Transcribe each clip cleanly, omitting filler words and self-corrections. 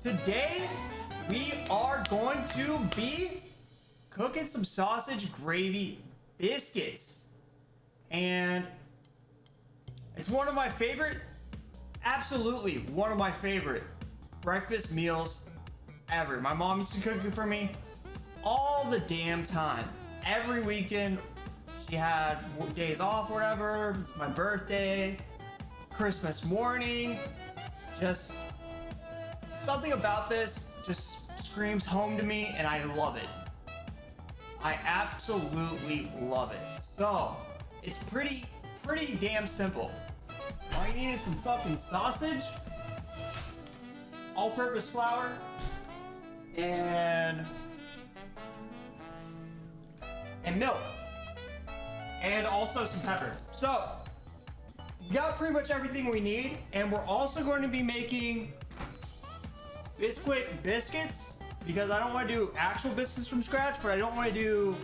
Today we are going to be cooking some sausage gravy biscuits, and it's one of my favorite, absolutely one of my favorite breakfast meals ever. My mom used to cook it for me all the damn time. Every weekend she had days off or whatever. It's my birthday, Christmas morning. Just something about this just screams home to me, and I love it. I absolutely love it. So it's pretty damn simple. All you need is some fucking sausage, all-purpose flour, and milk, and also some pepper. So we got pretty much everything we need, and we're also going to be making biscuits because I don't want to do actual biscuits from scratch, but I don't want to do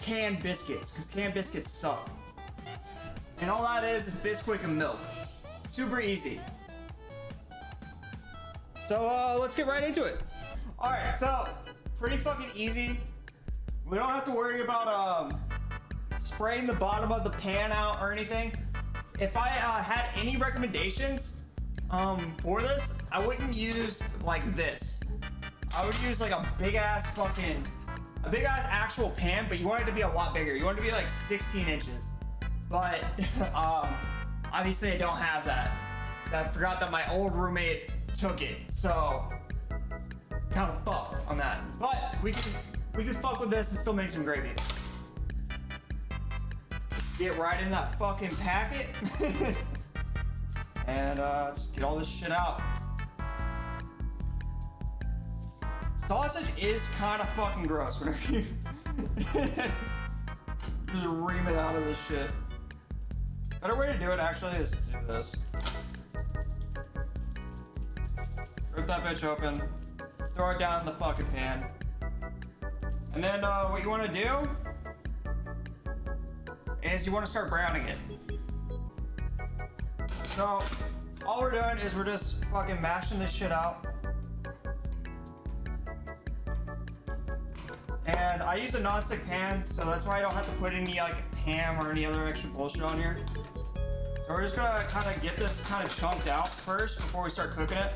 canned biscuits because canned biscuits suck. And all that is biscuit and milk. Super easy. So let's get right into it. All right, so pretty fucking easy. We don't have to worry about spraying the bottom of the pan out or anything. If I had any recommendations for this, I wouldn't use like this. I would use like a big ass actual pan, but you want it to be a lot bigger. You want it to be like 16 inches. But obviously I don't have that. I forgot that my old roommate took it, so kind of fucked on that. But we can fuck with this and still make some gravy. Get right in that fucking packet and just get all this shit out. Sausage is kind of fucking gross whenever you just ream it out of this shit. Better way to do it actually is to do this. Rip that bitch open, throw it down in the fucking pan. And then what you want to do is you want to start browning it. So all we're doing is we're just fucking mashing this shit out. And I use a non-stick pan, so that's why I don't have to put any like ham or any other extra bullshit on here. So we're just gonna kind of get this kind of chunked out first before we start cooking it.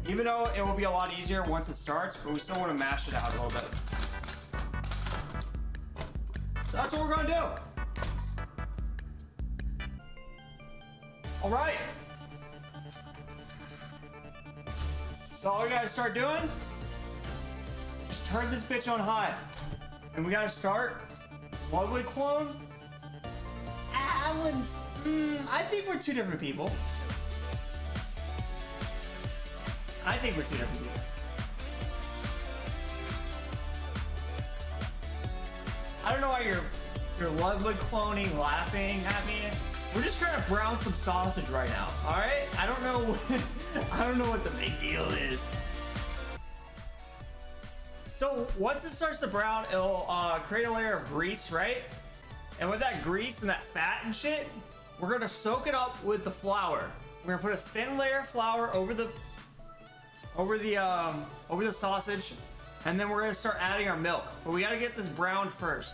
Even though it will be a lot easier once it starts, but we still want to mash it out a little bit. So that's what we're gonna do. All right. So all we gotta start doing, just turn this bitch on high. And we gotta start lovely clone. Alan's. I think we're two different people. I think we're two different people. I don't know why you're lovely cloning, laughing at me. We're just trying to brown some sausage right now. All right? I don't know what the big deal is. So once it starts to brown, it'll create a layer of grease, right? And with that grease and that fat and shit, we're gonna soak it up with the flour. We're gonna put a thin layer of flour over the sausage, and then we're gonna start adding our milk. But we gotta get this browned first.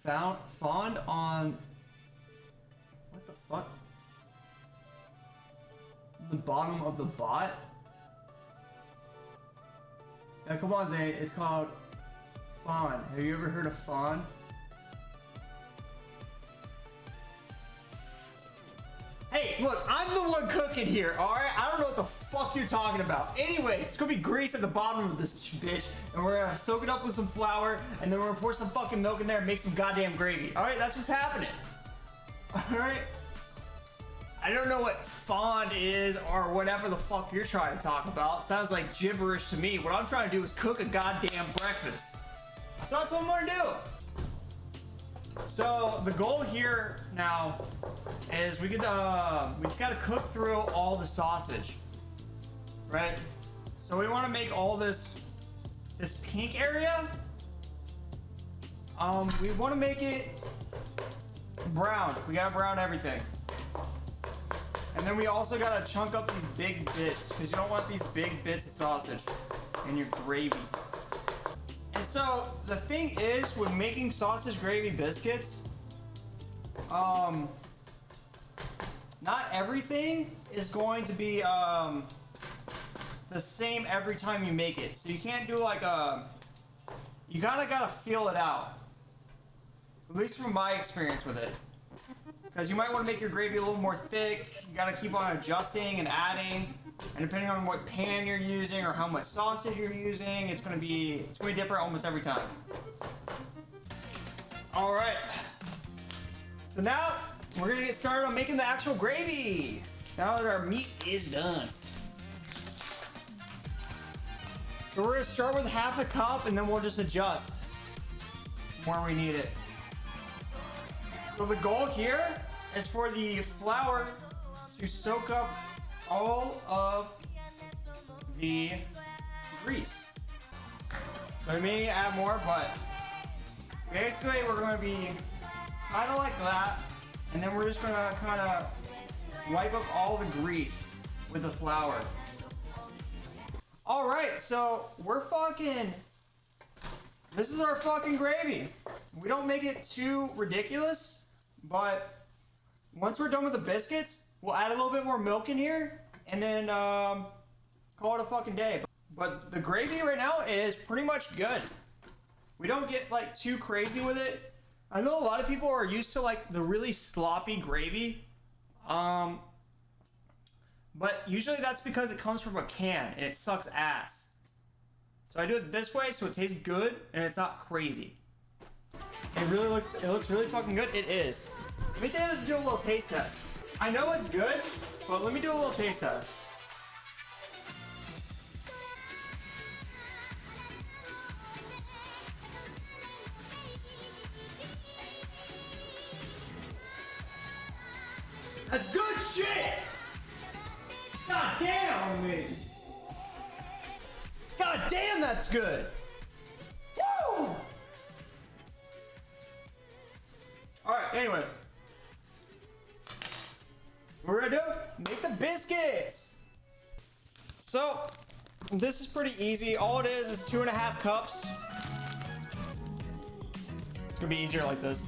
Fond on what the fuck? The bottom of the bot. Now come on, Zane. It's called fond. Have you ever heard of fond? Hey, look, I'm the one cooking here, alright? I don't know what the fuck you're talking about. Anyway, it's gonna be grease at the bottom of this bitch, and we're gonna soak it up with some flour, and then we're gonna pour some fucking milk in there and make some goddamn gravy. Alright, that's what's happening. Alright? I don't know what fond is or whatever the fuck you're trying to talk about. It sounds like gibberish to me. What I'm trying to do is cook a goddamn breakfast. So that's what I'm gonna do. So the goal here now is we just gotta cook through all the sausage, right? So we want to make all this pink area. We want to make it brown. We gotta brown everything. And then we also gotta chunk up these big bits because you don't want these big bits of sausage in your gravy. And so the thing is, with making sausage gravy biscuits, not everything is going to be the same every time you make it. So you can't do like you gotta feel it out. At least from my experience with it. Because you might want to make your gravy a little more thick. You gotta keep on adjusting and adding. And depending on what pan you're using or how much sausage you're using, it's gonna be different almost every time. All right. So now we're gonna get started on making the actual gravy. Now that our meat is done. So we're gonna start with half a cup and then we'll just adjust where we need it. So the goal here is for the flour to soak up all of the grease. So we may need to add more, but basically we're gonna be kind of like that. And then we're just gonna kind of wipe up all the grease with the flour. All right, so this is our fucking gravy. We don't make it too ridiculous, but once we're done with the biscuits, we'll add a little bit more milk in here and then call it a fucking day. But the gravy right now is pretty much good. We don't get like too crazy with it. I know a lot of people are used to like the really sloppy gravy. But usually that's because it comes from a can and it sucks ass. So I do it this way so it tastes good and it's not crazy. It looks really fucking good. It is. Let me do a little taste test. I know it's good, but let me do a little taste test. That's good shit! God damn me! God damn, that's good! Woo! Alright, anyway. What we're gonna do? Make the biscuits! So, this is pretty easy. All it is 2.5 cups. It's gonna be easier like this.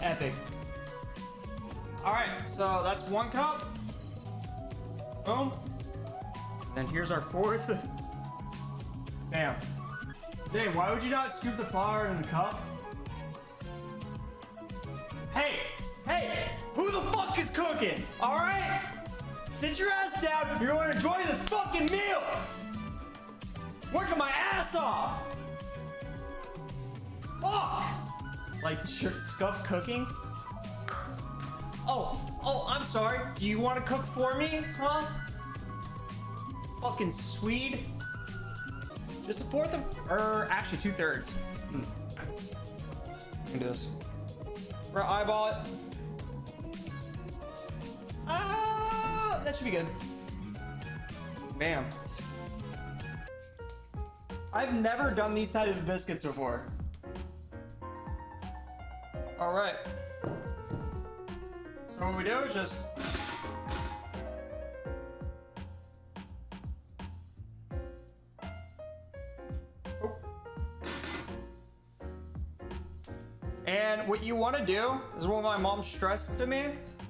Epic. Alright, so that's 1 cup. Boom. Then here's our 4th. Damn. Dang, why would you not scoop the flour in the cup? Hey! Hey! Who the fuck is cooking? Alright? Sit your ass down. You're gonna enjoy this fucking meal! Working my ass off! Fuck! Like scuff cooking? Oh, I'm sorry. Do you want to cook for me, huh? Fucking Swede. Just 1/4 of, or actually 2/3. Let me do this. We're gonna eyeball it. That should be good. Bam. I've never done these types of biscuits before. All right. So what we do is just and what you want to do is what my mom stressed to me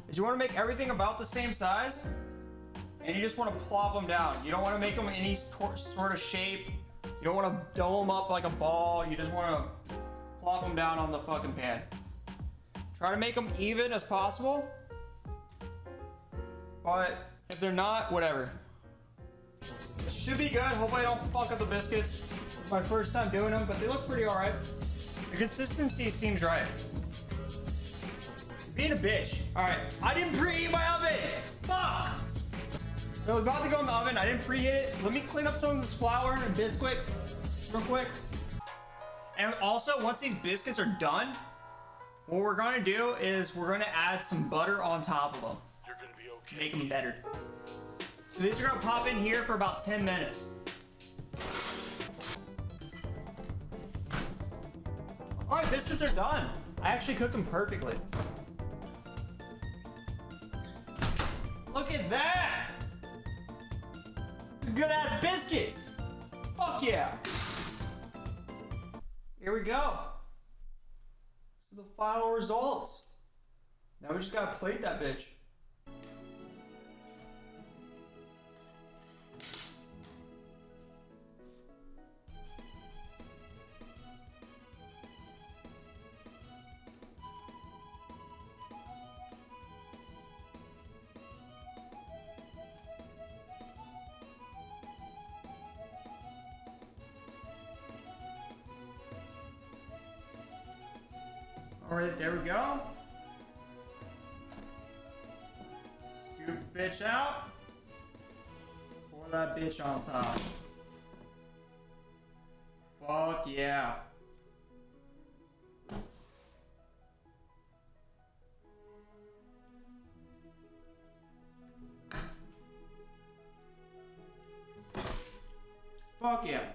is you want to make everything about the same size and you just want to plop them down. You don't want to make them any sort of shape. You don't want to dough them up like a ball. You just want to plop them down on the fucking pan. Try to make them even as possible. But if they're not, whatever. It should be good. Hopefully I don't fuck up the biscuits. It's my first time doing them, but they look pretty alright. The consistency seems right. Being a bitch. Alright, I didn't preheat my oven! Fuck! So it's about to go in the oven. I didn't preheat it. Let me clean up some of this flour and biscuit real quick. And also, once these biscuits are done, what we're gonna do is we're gonna add some butter on top of them. You're gonna be okay. Make them better. So these are gonna pop in here for about 10 minutes. All right, biscuits are done. I actually cooked them perfectly. Look at that! Some good ass biscuits! Fuck yeah! Here we go. This is the final results. Now we just gotta plate that bitch. Alright, there we go. Scoop the bitch out. Pour that bitch on top. Fuck yeah. Fuck yeah.